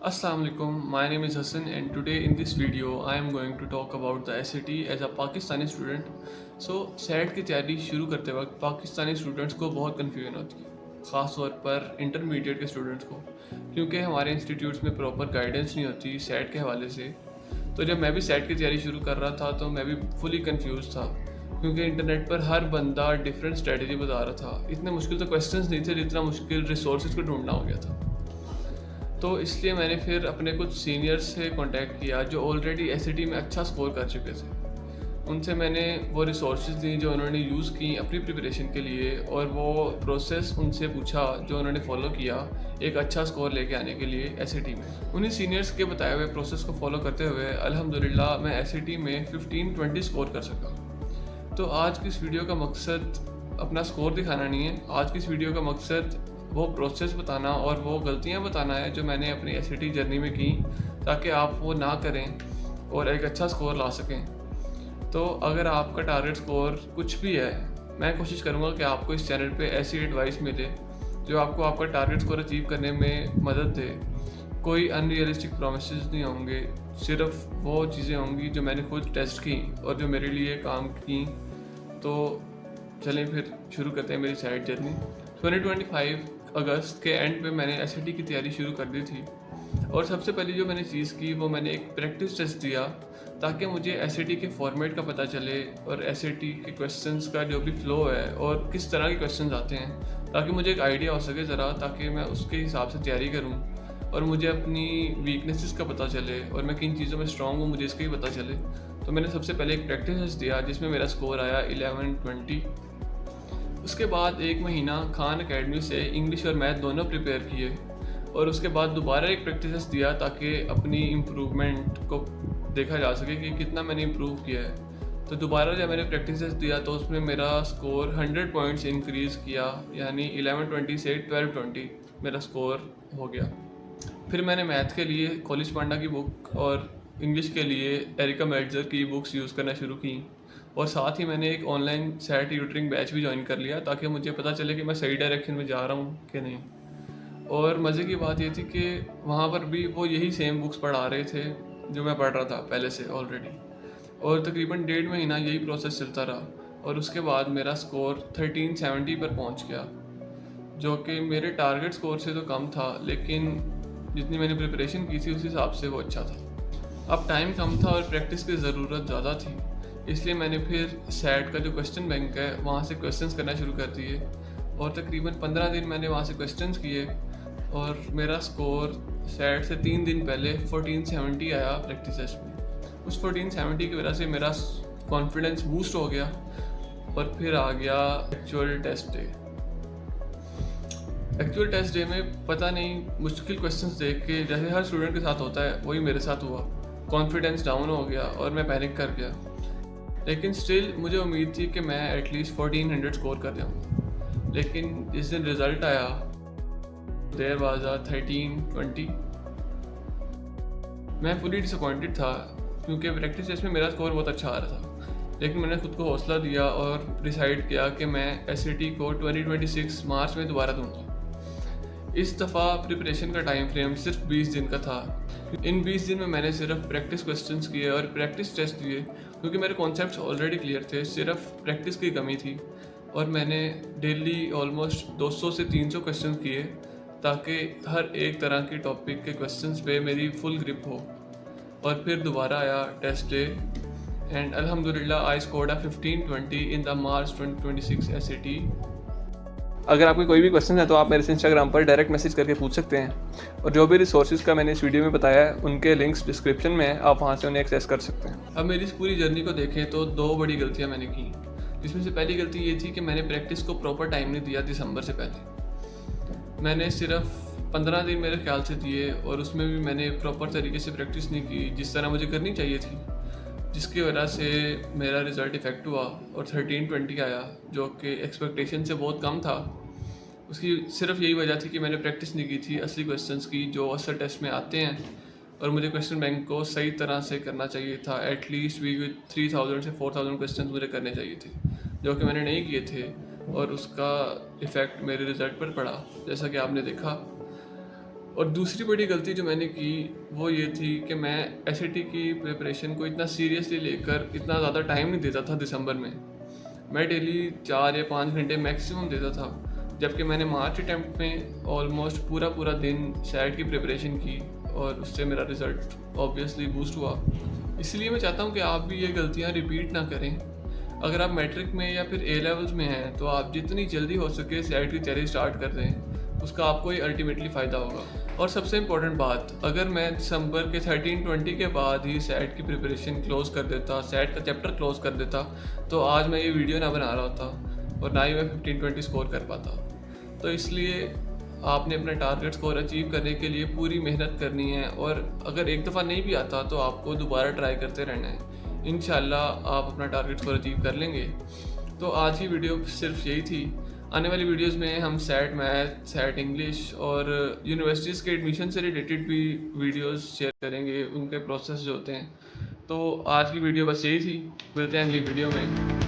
Assalamu alaikum, my name is Hassan and today in this video I am going to talk about the SAT as a Pakistani student. So SAT की तैयारी शुरू करते वक्त Pakistani students को बहुत confusion होती है, ख़ास तौर पर इंटरमीडिएट के स्टूडेंट्स को, क्योंकि हमारे इंस्टीट्यूट्स में प्रॉपर गाइडेंस नहीं होती SAT के हवाले से। तो जब मैं भी SAT की तैयारी शुरू कर रहा था तो मैं भी फुली कंफ्यूज था, क्योंकि इंटरनेट पर हर बंदा डिफरेंट स्ट्रेटजी बता रहा था। इतने मुश्किल तो क्वेश्चंस नहीं थे जितना मुश्किल रिसोर्सेज को ढूंढना हो गया था। तो इसलिए मैंने फिर अपने कुछ सीनियर्स से कांटेक्ट किया जो ऑलरेडी एसएटी में अच्छा स्कोर कर चुके थे। उनसे मैंने वो रिसोर्सेज दी जो उन्होंने यूज़ की अपनी प्रिपरेशन के लिए, और वो प्रोसेस उनसे पूछा जो उन्होंने फॉलो किया एक अच्छा स्कोर लेके आने के लिए एसएटी में। उन्हीं सीनियर्स के बताए हुए प्रोसेस को फॉलो करते हुए अल्हम्दुलिल्लाह मैं एसएटी में 15-20 स्कोर कर सका। तो आज की इस वीडियो का मकसद अपना स्कोर दिखाना नहीं है। आज की इस वीडियो का मकसद वो प्रोसेस बताना और वो गलतियाँ बताना है जो मैंने अपनी एसएटी जर्नी में की, ताकि आप वो ना करें और एक अच्छा स्कोर ला सकें। तो अगर आपका टारगेट स्कोर कुछ भी है, मैं कोशिश करूँगा कि आपको इस चैनल पे ऐसी एडवाइस मिले जो आपको आपका टारगेट स्कोर अचीव करने में मदद दे। कोई अनरियलिस्टिक प्रोमिसेस नहीं होंगे, सिर्फ वो चीज़ें होंगी जो मैंने खुद टेस्ट की और जो मेरे लिए काम की। तो चलें फिर शुरू करते हैं मेरी साइड जर्नी। 2025 अगस्त के एंड पे मैंने एसएटी की तैयारी शुरू कर दी थी, और सबसे पहले जो मैंने चीज़ की वो मैंने एक प्रैक्टिस टेस्ट दिया, ताकि मुझे एसएटी के फॉर्मेट का पता चले और एसएटी के क्वेश्चंस का जो भी फ्लो है और किस तरह के क्वेश्चंस आते हैं, ताकि मुझे एक आइडिया हो सके ज़रा, ताकि मैं उसके हिसाब से तैयारी करूं और मुझे अपनी वीकनेसेस का पता चले और मैं किन चीज़ों में स्ट्रॉन्ग हूँ मुझे इसका ही पता चले। तो मैंने सबसे पहले एक प्रैक्टिस टेस्ट दिया जिसमें मेरा स्कोर आया 1120। उसके बाद एक महीना खान अकेडमी से इंग्लिश और मैथ दोनों प्रिपेयर किए, और उसके बाद दोबारा एक प्रैक्टिस टेस्ट दिया ताकि अपनी इम्प्रूवमेंट को देखा जा सके कि कितना मैंने इम्प्रूव किया है। तो दोबारा जब मैंने प्रैक्टिस टेस्ट दिया तो उसमें मेरा स्कोर 100 पॉइंट्स इंक्रीज़ किया, यानी 1120 से 1220 मेरा स्कोर हो गया। फिर मैंने मैथ के लिए कॉलेज पांडा की बुक और इंग्लिश के लिए एरिका मेल्ट्जर की बुक्स यूज़ करना शुरू की, और साथ ही मैंने एक ऑनलाइन सैट ट्यूटरिंग बैच भी ज्वाइन कर लिया ताकि मुझे पता चले कि मैं सही डायरेक्शन में जा रहा हूँ कि नहीं। और मज़े की बात ये थी कि वहाँ पर भी वो यही सेम बुक्स पढ़ा रहे थे जो मैं पढ़ रहा था पहले से ऑलरेडी, और तकरीबन 1.5 महीना यही प्रोसेस चलता रहा, और उसके बाद मेरा स्कोर 1370 पर पहुँच गया, जो कि मेरे टारगेट स्कोर से तो कम था, लेकिन जितनी मैंने प्रिपरेशन की थी उस हिसाब से वो अच्छा था। अब टाइम कम था और प्रैक्टिस की ज़रूरत ज़्यादा थी, इसलिए मैंने फिर सैट का जो क्वेश्चन बैंक है वहाँ से क्वेश्चंस करना शुरू कर दिए, और तकरीबन 15 दिन मैंने वहाँ से क्वेश्चंस किए, और मेरा स्कोर सैट से 3 दिन पहले 1470 आया प्रैक्टिस टेस्ट में। उस 1470 की वजह से मेरा कॉन्फिडेंस बूस्ट हो गया, और फिर आ गया actual test day. Actual test day में पता नहीं मुश्किल क्वेश्चंस देख के, जैसे हर स्टूडेंट के साथ होता है वही मेरे साथ हुआ, कॉन्फिडेंस डाउन हो गया और मैं पैनिक कर गया। लेकिन स्टिल मुझे उम्मीद थी कि मैं एटलीस्ट 1400 स्कोर कर जाऊँगा, लेकिन जिस दिन रिज़ल्ट आया देयर वाज अ 1320। मैं फुली डिसअपॉइंटेड था, क्योंकि प्रैक्टिस टेस्ट में मेरा स्कोर बहुत अच्छा आ रहा था, लेकिन मैंने खुद को हौसला दिया और डिसाइड किया कि मैं एसएटी को 2026 मार्च में दोबारा दूंगा। इस दफ़ा प्रिपरेशन का टाइम फ्रेम सिर्फ 20 दिन का था। इन 20 दिन में मैंने सिर्फ प्रैक्टिस क्वेश्चंस किए और प्रैक्टिस टेस्ट दिए, क्योंकि मेरे कॉन्सेप्ट्स ऑलरेडी क्लियर थे, सिर्फ प्रैक्टिस की कमी थी। और मैंने डेली ऑलमोस्ट 200 से 300 क्वेश्चन किए, ताकि हर एक तरह के टॉपिक के क्वेश्चंस पे मेरी फुल ग्रिप हो। और फिर दोबारा आया टेस्ट डे, एंड अल्हम्दुलिल्लाह I scored a 1520 in the March 2026 SAT. अगर आपके कोई भी क्वेश्चन है तो आप मेरे से इंस्टाग्राम पर डायरेक्ट मैसेज करके पूछ सकते हैं, और जो भी रिसोर्सेज का मैंने इस वीडियो में बताया है उनके लिंक्स डिस्क्रिप्शन में, आप वहाँ से उन्हें एक्सेस कर सकते हैं। अब मेरी इस पूरी जर्नी को देखें तो 2 बड़ी गलतियाँ मैंने की, जिसमें से पहली गलती ये थी कि मैंने प्रैक्टिस को प्रॉपर टाइम नहीं दिया दिसंबर से पहले। मैंने सिर्फ 15 दिन मेरे ख्याल से दिए, और उसमें भी मैंने प्रॉपर तरीके से प्रैक्टिस नहीं की जिस तरह मुझे करनी चाहिए थी, जिसकी वजह से मेरा रिज़ल्ट इफेक्ट हुआ और 1320 आया, जो कि एक्सपेक्टेशन से बहुत कम था। उसकी सिर्फ यही वजह थी कि मैंने प्रैक्टिस नहीं की थी असली क्वेश्चंस की जो असल टेस्ट में आते हैं, और मुझे क्वेश्चन बैंक को सही तरह से करना चाहिए था। एटलीस्ट वीक विद 3000 से 4000 क्वेश्चन मुझे करने चाहिए थे, जो कि मैंने नहीं किए थे, और उसका इफ़ेक्ट मेरे रिज़ल्ट पर पड़ा, जैसा कि आपने देखा। और दूसरी बड़ी गलती जो मैंने की वो ये थी कि मैं एसएटी की प्रिपरेशन को इतना सीरियसली लेकर इतना ज़्यादा टाइम नहीं देता था दिसंबर में। मैं डेली 4 या 5 घंटे मैक्सिमम देता था, जबकि मैंने मार्च अटेम्प्ट में ऑलमोस्ट पूरा दिन सैट की प्रिपरेशन की और उससे मेरा रिज़ल्ट ऑब्वियसली बूस्ट हुआ। इसलिए मैं चाहता हूँ कि आप भी ये गलतियाँ रिपीट ना करें। अगर आप मैट्रिक में या फिर ए लेवल्स में हैं तो आप जितनी जल्दी हो सके सैट की तैयारी स्टार्ट कर दें, उसका आपको ही अल्टीमेटली फ़ायदा होगा। और सबसे इम्पोर्टेंट बात, अगर मैं दिसंबर के 13-20 के बाद ही सैट की प्रिपरेशन क्लोज़ कर देता, सैट का चैप्टर क्लोज़ कर देता, तो आज मैं ये वीडियो ना बना रहा होता और ना ही मैं 15-20 स्कोर कर पाता। तो इसलिए आपने अपना टारगेट स्कोर अचीव करने के लिए पूरी मेहनत करनी है, और अगर एक दफ़ा नहीं भी आता तो आपको दोबारा ट्राई करते रहना है। इंशाल्लाह आप अपना टारगेट स्कोर अचीव कर लेंगे। तो आज की वीडियो सिर्फ यही थी। आने वाली वीडियोस में हम सैट मैथ, सैट इंग्लिश और यूनिवर्सिटीज़ के एडमिशन से रिलेटेड भी वीडियोस शेयर करेंगे, उनके प्रोसेस जो होते हैं। तो आज की वीडियो बस यही थी। मिलते हैं अगली वीडियो में।